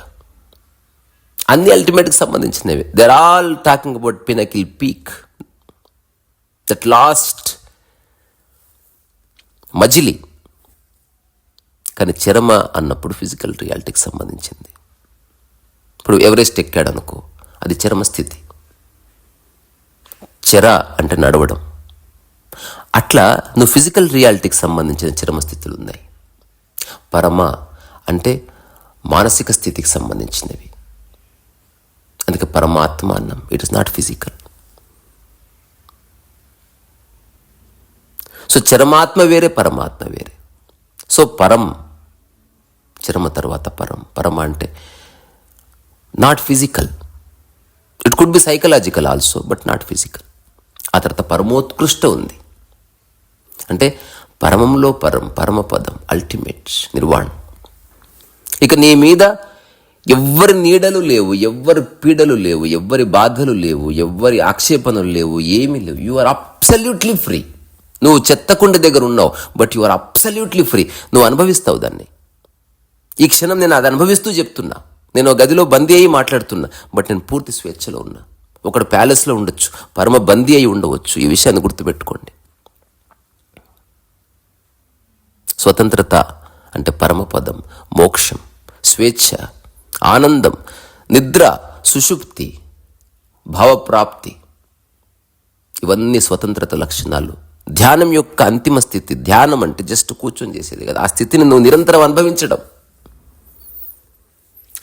అన్ని అల్టిమేట్కి సంబంధించినవి. They are all talking about pinnacle peak, that last మజిలీ. కానీ చరమ అన్నప్పుడు ఫిజికల్ రియాలిటీకి సంబంధించింది. ఇప్పుడు ఎవరెస్ట్ ఎక్కాడు అనుకో, అది చరమ స్థితి. చెర అంటే నడవడం. అట్లా నువ్వు ఫిజికల్ రియాలిటీకి సంబంధించిన చరమస్థితులు ఉన్నాయి. పరమ అంటే మానసిక స్థితికి సంబంధించినవి. అందుకే పరమాత్మ అన్నం. It is not physical. So చరమాత్మ వేరే, పరమాత్మ వేరే. సో పరం, చరమ తర్వాత పరం. పరమ అంటే not physical. It could be psychological also, but not physical. ఆ తర్వాత పరమోత్కృష్ట ఉంది. అంటే పరమంలో పరం, పరమపదం, అల్టిమేట్ నిర్వాణ్. ఇక నీ మీద ఎవ్వరి నీడలు లేవు, ఎవ్వరి పీడలు లేవు, ఎవ్వరి బాధలు లేవు, ఎవ్వరి ఆక్షేపణలు లేవు, ఏమీ లేవు. You are absolutely free. నువ్వు చెత్తకుండ దగ్గర ఉన్నావు, but you are absolutely free. నువ్వు అనుభవిస్తావు దాన్ని. ఈ క్షణం నేను అది అనుభవిస్తూ చెప్తున్నా. నేను గదిలో బందీ అయ్యి మాట్లాడుతున్నా, బట్ నేను పూర్తి స్వేచ్ఛలో ఉన్నా. ఒకడు ప్యాలెస్లో ఉండొచ్చు, పరమ బందీ అయి ఉండవచ్చు. ఈ విషయాన్ని గుర్తుపెట్టుకోండి. స్వతంత్రత అంటే పరమపదం, మోక్షం, స్వేచ్ఛ, ఆనందం, నిద్ర, సుషుప్తి, భావప్రాప్తి. ఇవన్నీ స్వతంత్రత లక్షణాలు. ధ్యానం యొక్క అంతిమ స్థితి. ధ్యానం అంటే జస్ట్ కూర్చొని చేసేది కదా. ఆ స్థితిని నువ్వు నిరంతరం అనుభవించడం.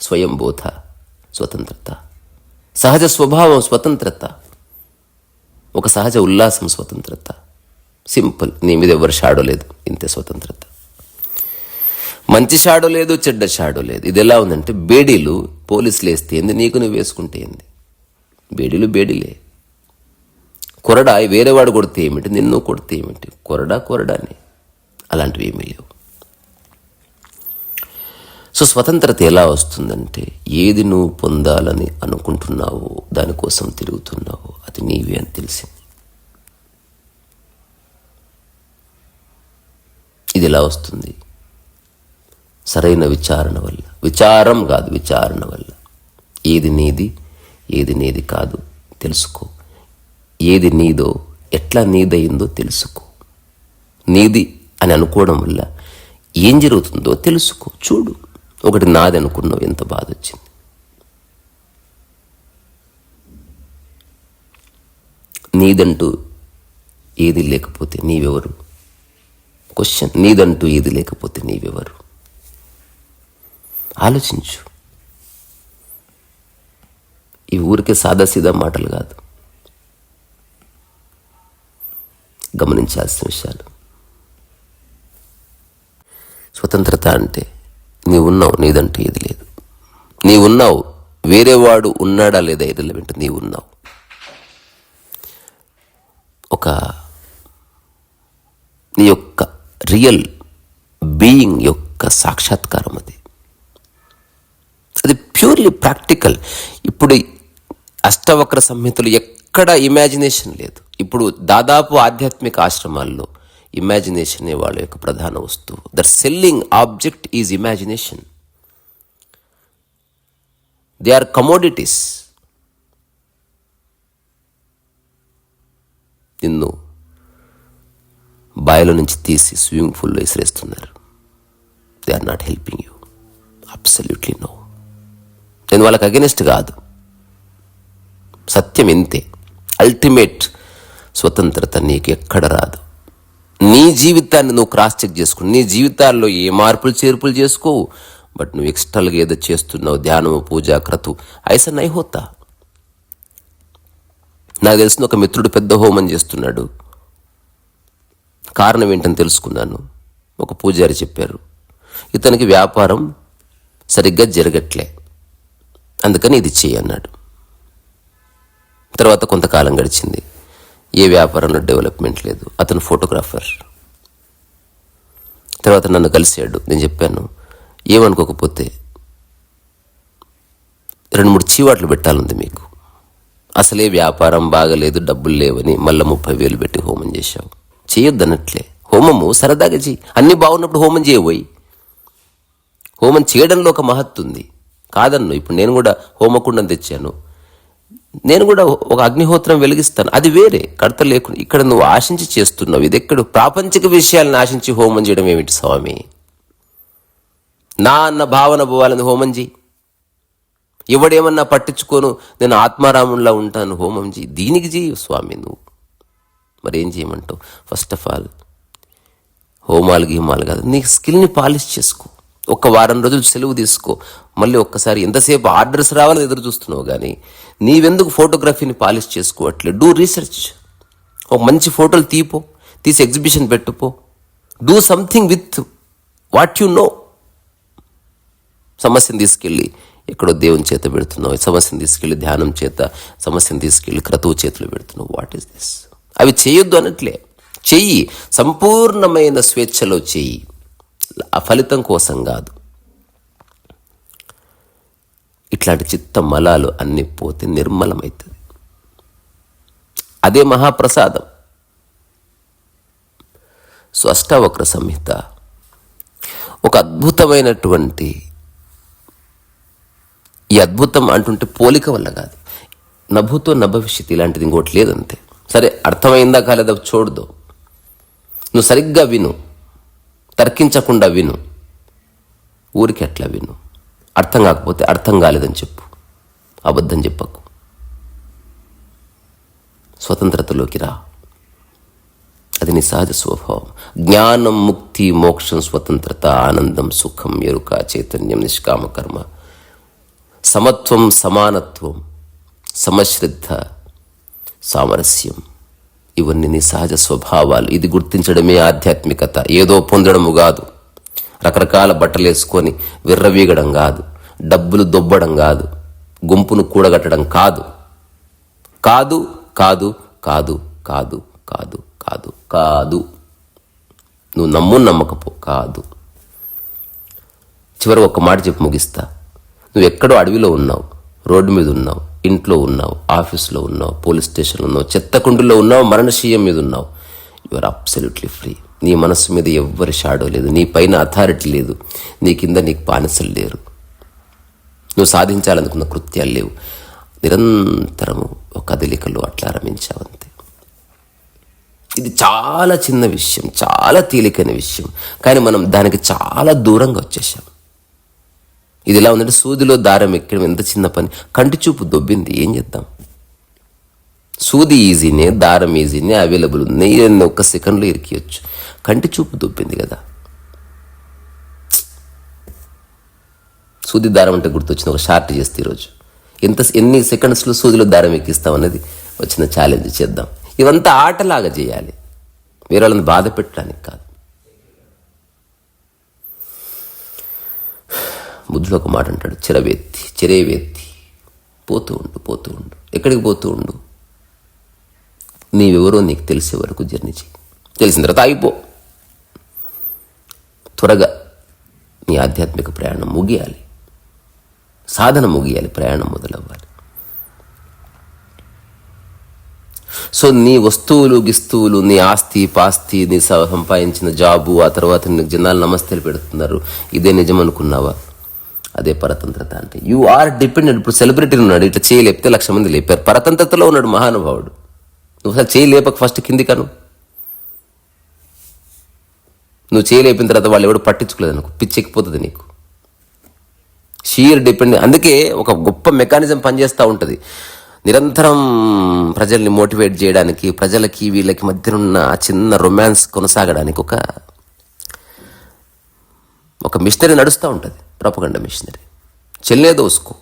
స్వయం బోధ స్వతంత్రత, సహజ స్వభావం స్వతంత్రత, ఒక సహజ ఉల్లాసం స్వతంత్రత. సింపుల్. నీ మీద ఎవరు షాడో లేదు, ఇంతే స్వతంత్రత. మంచి షాడో లేదు, చెడ్డ షాడో లేదు. ఇది ఎలా ఉందంటే, బేడీలు పోలీసులు వేస్తే ఏంది, నీకు నువ్వు వేసుకుంటే ఏంది. బేడీలు బేడీలే. కొరడా వేరేవాడు కొడితే ఏమిటి, నిన్ను కొడితే ఏమిటి, కొరడాని. అలాంటివి ఏమీ లేవు. సో స్వతంత్రత ఎలా వస్తుందంటే, ఏది నువ్వు పొందాలని అనుకుంటున్నావో, దానికోసం తిరుగుతున్నావో, అది నీవే అని తెలిసింది. ఇది ఎలా వస్తుంది? సరైన విచారణ వల్ల. విచారం కాదు, విచారణ వల్ల. ఏది నీది, ఏది నీది కాదు తెలుసుకో. ఏది నీదో, ఎట్లా నీదయిందో తెలుసుకో. నీది అని అనుకోవడం వల్ల ఏం జరుగుతుందో తెలుసుకో. చూడు, ఒకటి నాది అనుకున్నావు, ఎంత బాధ వచ్చింది. నీదంటూ ఏది లేకపోతే నీవెవరు? క్వశ్చన్. నీదంటూ ఏది లేకపోతే నీవెవరు? ఆలోచించు. ఈ ఊరికే సాదాసీదా మాటలు కాదు, గమనించాల్సిన విషయాలు. స్వతంత్రత అంటే నీవున్నావు, నీదంటూ ఏది లేదు. నీవున్నావు, వేరేవాడు ఉన్నాడా లేదా ఇర్రెలవెంట్. నీవున్నావు. నీ యొక్క రియల్ బీయింగ్ యొక్క సాక్షాత్కారం అది. అది ప్యూర్లీ ప్రాక్టికల్. ఇప్పుడు అష్టవక్ర సంహితలు ఎక్కడ ఇమాజినేషన్ లేదు. ఇప్పుడు దాదాపు ఆధ్యాత్మిక ఆశ్రమాల్లో ఇమాజినేషన్ వాళ్ళ యొక్క ప్రధాన వస్తువు. That selling object is imagination. They are commodities. నిన్ను బాయిలో నుంచి తీసి స్విమ్మింగ్ పూల్లో విసిరేస్తున్నారు. They are not helping you. Absolutely no. నేను వాళ్ళకి అగెనిస్ట్ కాదు. సత్యం ఇంతే. అల్టిమేట్ స్వతంత్రత నీకు ఎక్కడ రాదు. నీ జీవితాన్ని నువ్వు క్రాస్ చెక్ చేసుకుని, నీ జీవితాల్లో ఏ మార్పులు చేర్పులు చేసుకోవు, బట్ నువ్వు ఎక్స్ట్రాల్గా ఏదో చేస్తున్నావు, ధ్యానము, పూజ, క్రతు, ఐసా నై హోతా. నాకు తెలిసిన ఒక మిత్రుడు పెద్ద హోమం చేస్తున్నాడు. కారణం ఏంటని తెలుసుకున్నాను. ఒక పూజారి చెప్పారు, ఇతనికి వ్యాపారం సరిగ్గా జరగట్లే, అందుకని ఇది చెయ్యి అన్నాడు. తర్వాత కొంతకాలం గడిచింది, ఏ వ్యాపారంలో డెవలప్మెంట్ లేదు. అతను ఫోటోగ్రాఫర్. తర్వాత నన్ను కలిసాడు. నేను చెప్పాను, ఏమనుకోకపోతే 2-3 చీవాట్లు పెట్టాలంది మీకు. అసలే వ్యాపారం బాగలేదు, డబ్బులు లేవని మళ్ళీ 30,000 పెట్టి హోమం చేశావు. చేయొద్దనట్లే. హోమము సరదాగా చేయి, అన్నీ బాగున్నప్పుడు హోమం చేయబోయి. హోమం చేయడంలో ఒక మహత్తు ఉంది, కాదన్ను. ఇప్పుడు నేను కూడా హోమకుండం తెచ్చాను, నేను కూడా ఒక అగ్నిహోత్రం వెలిగిస్తాను, అది వేరే, కడత లేకుండా. ఇక్కడ నువ్వు ఆశించి చేస్తున్నావు, ఇది ఎక్కడ ప్రాపంచిక విషయాలను ఆశించి హోమం చేయడం ఏమిటి స్వామి? నా అన్న భావన పోవాలని హోమం చేయి. ఎవడేమన్నా పట్టించుకోను, నేను ఆత్మారాముల్లా ఉంటాను, హోమం చేయి. దీనికి చేయి స్వామి నువ్వు. మరేం చేయమంటావు? ఫస్ట్ ఆఫ్ ఆల్ హోమాలు గీమాలు కాదు, నీ స్కిల్ని పాలిష్ చేసుకో. ఒక వారం రోజులు సెలవు తీసుకో. మళ్ళీ ఒక్కసారి ఎంతసేపు ఆర్డర్స్ రావాలని ఎదురు చూస్తున్నావు, కానీ నీవెందుకు ఫోటోగ్రఫీని పాలిష్ చేసుకోవట్లేదు? Do research. ఒక మంచి ఫోటోలు తీసి ఎగ్జిబిషన్ పెట్టుపో. Do something with what you know. సమస్యను తీసుకెళ్ళి ఎక్కడో దేవుని చేత పెడుతున్నావు, సమస్యను తీసుకెళ్ళి ధ్యానం చేత, సమస్యను తీసుకెళ్ళి క్రతువు చేతులు పెడుతున్నావు. What is this? అవి చేయొద్దు అనట్లే, చెయ్యి. సంపూర్ణమైన స్వేచ్ఛలో చెయ్యి, ఆ ఫలితం కోసం కాదు. ఇట్లాంటి చిత్త మలాలు అన్నీ పోతే నిర్మలమవుతుంది. అదే మహాప్రసాదం. సో అష్టావక్ర సంహిత ఒక అద్భుతమైనటువంటి, ఈ అద్భుతం అంటుంటే పోలిక వల్ల కాదు, నభూతో నభవిష్యత్, ఇలాంటిది ఇంకోటి లేదంతే. సరే, అర్థమైందా కాలేదా చూడదు, నువ్వు సరిగ్గా విను, తర్కించకుండా విను, ఊరికి అట్లా విను. అర్థం కాకపోతే అర్థం కాలేదని చెప్పు, అబద్ధం చెప్పకు. స్వతంత్రతలోకి రా, అది నీ సహజ స్వభావం. జ్ఞానం, ముక్తి, మోక్షం, స్వతంత్రత, ఆనందం, సుఖం, ఎరుక, చైతన్యం, నిష్కామ కర్మ, సమత్వం, సమానత్వం, సమశ్రద్ధ, సామరస్యం, ఇవన్నీ నీ సహజ స్వభావాలు. ఇది గుర్తించడమే ఆధ్యాత్మికత. ఏదో పొందడము కాదు, రకరకాల బట్టలు వేసుకొని విర్రవీగడం కాదు, డబ్బులు దొబ్బడం కాదు, గుంపును కూడగట్టడం కాదు. కాదు కాదు కాదు కాదు కాదు కాదు కాదు. నువ్వు నమ్మకపో, కాదు. చివరి ఒక్క మాట చెప్పి ముగిస్తా. నువ్వు ఎక్కడో అడవిలో ఉన్నావు, రోడ్డు మీద ఉన్నావు, ఇంట్లో ఉన్నావు, ఆఫీస్లో ఉన్నావు, పోలీస్ స్టేషన్లో ఉన్నావు, చెత్తకుండులో ఉన్నావు, మరణశీయం మీద ఉన్నావు, యు ఆర్ అబ్సల్యూట్లీ ఫ్రీ. నీ మనస్సు మీద ఎవ్వరి షాడో లేదు, నీ పైన అథారిటీ లేదు, నీ కింద నీకు బానిసలు లేరు, నువ్వు సాధించాలనుకున్న కృత్యాలు లేవు. నిరంతరము ఒక కదలికలు అట్లా రమించావంతే. ఇది చాలా చిన్న విషయం, చాలా తేలికైన విషయం, కానీ మనం దానికి చాలా దూరంగా వచ్చేసాం. ఇది ఎలా ఉందంటే సూదిలో దారం ఎక్కడం ఎంత చిన్న పని, కంటి చూపు దొబ్బింది, ఏం చేద్దాం? సూది ఈజీనే, దారం ఈజీనే, అవైలబుల్ ఉన్నాయి, ఒక్క సెకండ్లో ఇరికియొచ్చు. కంటి చూపు దొబ్బింది కదా. సూది దారం అంటే గుర్తొచ్చింది, ఒక షార్ట్ చేస్తే ఈరోజు ఎన్ని సెకండ్స్లో సూదిలో దారం ఎక్కిస్తాం అన్నది వచ్చిన ఛాలెంజ్ చేద్దాం. ఇవంతా ఆటలాగా చేయాలి, వేరే వాళ్ళని బాధ పెట్టడానికి కాదు. బుద్ధుడు ఒక మాట అంటాడు, చెరేవేత్తి, పోతూ ఉండు. ఎక్కడికి పోతూ ఉండు? నీవెవరో నీకు తెలిసే వరకు జర్నీ చేయి, తెలిసిన తర్వాత ఆగిపో. త్వరగా నీ ఆధ్యాత్మిక ప్రయాణం ముగియాలి, సాధన ముగియాలి, ప్రయాణం మొదలవ్వాలి. సో నీ వస్తువులు గిస్తువులు, నీ ఆస్తి పాస్తి, నీ సంపాదించిన జాబు, ఆ తర్వాత నీకు జనాలు నమస్తేలు పెడుతున్నారు, ఇదే నిజం అనుకున్నావా? అదే పరతంత్రత అంటే. You are dependent. ఇప్పుడు సెలబ్రిటీ ఉన్నాడు, ఇట్లా చేయి లేపితే 1,00,000 మంది లేపారు. పరతంత్రతలో ఉన్నాడు మహానుభావుడు. నువ్వు అసలు చేయి లేపక ఫస్ట్ కింది కను. నువ్వు చేయి లేపిన తర్వాత వాళ్ళు ఎవడు పట్టించుకోలేదు అనుకో, పిచ్చెక్కిపోతుంది నీకు. Sheer dependent. అందుకే ఒక గొప్ప మెకానిజం పనిచేస్తూ ఉంటుంది, నిరంతరం ప్రజల్ని మోటివేట్ చేయడానికి, ప్రజలకి వీళ్ళకి మధ్యనున్న ఆ చిన్న రొమాన్స్ కొనసాగడానికి ఒక మిషనరీ నడుస్తూ ఉంటుంది, ప్రొపగండా మిషనరీ. చెల్లే దోసుకో.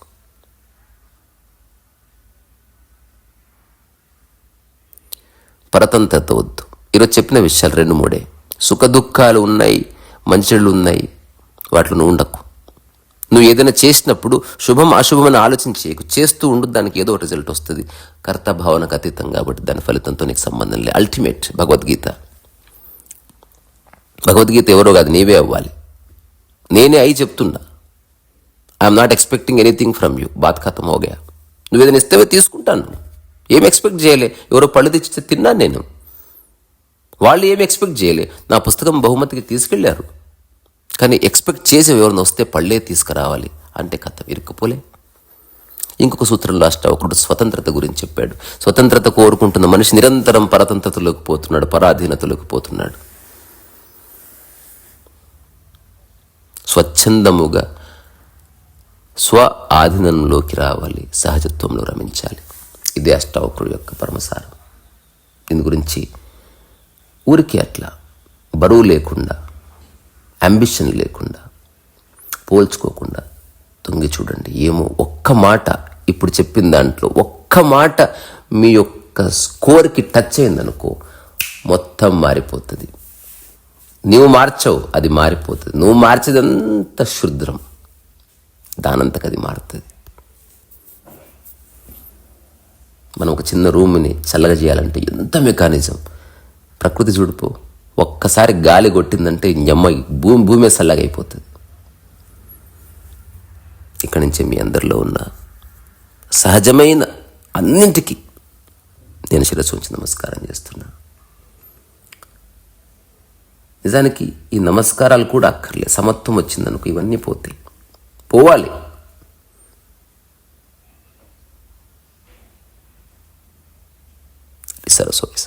పరతంత్రత వద్దు. ఈరోజు చెప్పిన విషయాలు 2-3. సుఖ దుఃఖాలు ఉన్నాయి, మంచిళ్ళు ఉన్నాయి, వాటిలో నువ్వు ఉండకు. నువ్వు ఏదైనా చేసినప్పుడు శుభం అశుభం అని ఆలోచించేయకు, చేస్తూ ఉండు, దానికి ఏదో రిజల్ట్ వస్తుంది. కర్త భావనకు అతీతం కాబట్టి దాని ఫలితంతో నీకు సంబంధం లేదు. అల్టిమేట్ భగవద్గీత ఎవరో కాదు, నీవే అవ్వాలి. నేనే అయి చెప్తున్నా. I'm not expecting anything from you. బాత్ ఖతం హోగా. నువ్వు ఏదైనా ఇస్తేవే తీసుకుంటాను, ఏం ఎక్స్పెక్ట్ చేయలే. ఎవరో పళ్ళు తెచ్చిస్తే తిన్నాను నేను. వాళ్ళు ఏమి ఎక్స్పెక్ట్ చేయలే. నా పుస్తకం బహుమతికి తీసుకెళ్లారు, కానీ ఎక్స్పెక్ట్ చేసే ఎవరిని వస్తే పళ్ళే తీసుకురావాలి అంటే కథ ఇరుక్కుపోలే. ఇంకొక సూత్రంలో అష్టావకుడు స్వతంత్రత గురించి చెప్పాడు. స్వతంత్రత కోరుకుంటున్న మనిషి నిరంతరం పరతంత్రతలోకి పోతున్నాడు, పరాధీనతలోకి పోతున్నాడు. స్వచ్ఛందముగా స్వ ఆధీనంలోకి రావాలి, సహజత్వంలో రమించాలి. ఇదే అష్టావకుడు యొక్క పరమసారం. దీని గురించి ఊరికి అట్లా బరువు లేకుండా, అంబిషన్ లేకుండా, పోల్చుకోకుండా తొంగి చూడండి. ఏమో ఒక్క మాట, ఇప్పుడు చెప్పిన దాంట్లో ఒక్క మాట మీ యొక్క స్కోర్కి టచ్ అయిందనుకో, మొత్తం మారిపోతుంది. నువ్వు మార్చవు, అది మారిపోతుంది. నువ్వు మార్చేదంతా క్షుద్రం, దానంతకు అది మారుతుంది. మనం ఒక చిన్న రూమ్ని చల్లగా చేయాలంటే ఎంత మెకానిజం. ప్రకృతి చూడిపో, ఒక్కసారి గాలి కొట్టిందంటే భూమి చల్లగా అయిపోతుంది. ఇక్కడి నుంచే మీ అందరిలో ఉన్న సహజమైన అన్నింటికీ నేను శిరస్సు ఉంచి నమస్కారం చేస్తున్నా. నిజానికి ఈ నమస్కారాలు కూడా అక్కర్లే. సమత్వం వచ్చిందనుకో ఇవన్నీ పోవాలి. సరస్వతి.